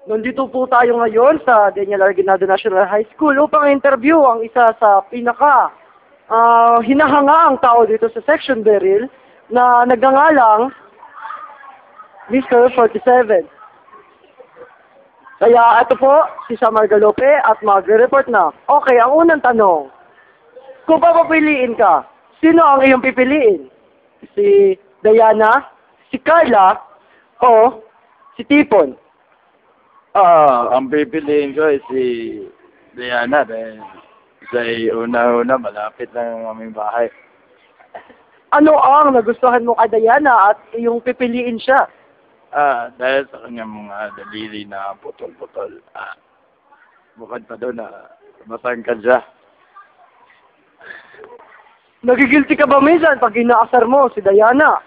Nandito po tayo ngayon sa Daniel Arginado National High School upang interview ang isa sa pinaka hinahangaang tao dito sa Section Beryl na nagngangalang Mr. 47. Kaya ito po, si Samar Galope at magre-report na. Okay, ang unang tanong. Kung papapiliin ka, sino ang iyong pipiliin? Si Diana, si Carla, o si Tipon? Ang pipiliin ko ay si Diana dahil siya una-una malapit lang ang aming bahay. Ano ang nagustuhan mo kay Diana at iyong pipiliin siya? Dahil sa kanyang mga daliri na putol-putol. Bukod pa doon na masangkad siya. Nagigilty ka ba minsan pag inaasar mo si Diana?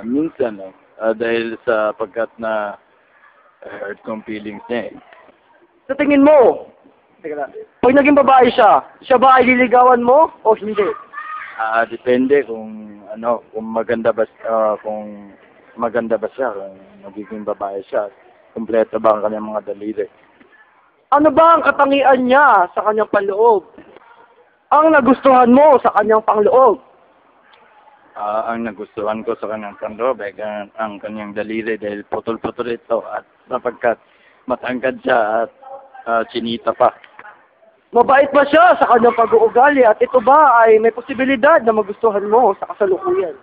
Minsan dahil sa pagkat na hurt kong feelings niya eh. Sa tingin mo, pag naging babae siya, siya ba ay liligawan mo o hindi? Depende kung kung maganda ba siya, kung magiging babae siya, kumpleto ba ang kanyang mga daliri. Ano ba ang katangian niya sa kanyang panloob? Ang nagustuhan mo sa kanyang panloob? Ang nagustuhan ko sa kanyang panloob ay ang kanyang daliri dahil putol-putol ito at sapagkat matangkad siya at chinita pa. Mabait ba siya sa kanyang pag-uugali at ito ba ay may posibilidad na magustuhan mo sa kasalukuyan?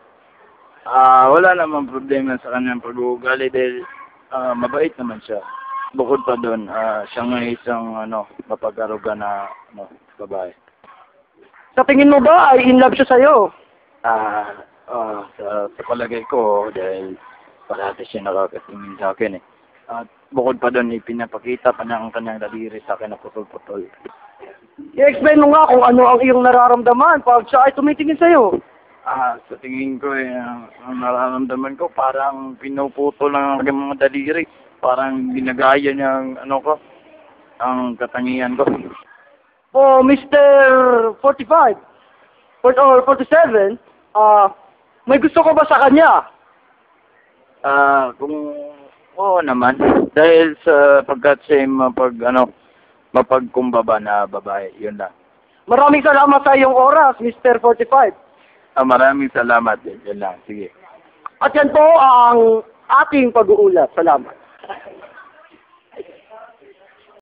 Wala namang problema sa kanyang pag-uugali dahil mabait naman siya. Bukod pa doon, siya nga isang mapag-aruga na babae. Sa tingin mo ba ay in love siya sa'yo? Sa palagay ko dahil parati siya nakakatingin sa akin eh. At bukod pa doon, ipinapakita pa niya ang kanyang daliri sa akin na putol-putol. I-explain mo nga kung ano ang iyong nararamdaman pag siya ay tumitingin sa'yo. Sa tingin ko ang nararamdaman ko parang pinuputol ng aking mga daliri. Parang ginagaya niya ang katangian ko. Oh, Mr. 45 or 47, may gusto ko ba sa kanya? Kung oo naman. Dahil sa pagkat siya mapagkumbaba na babae, yun lang. Maraming salamat sa iyong oras, Mr. 45. Maraming salamat din. Yun lang. Sige. At yan po ang ating pag-uulat. Salamat.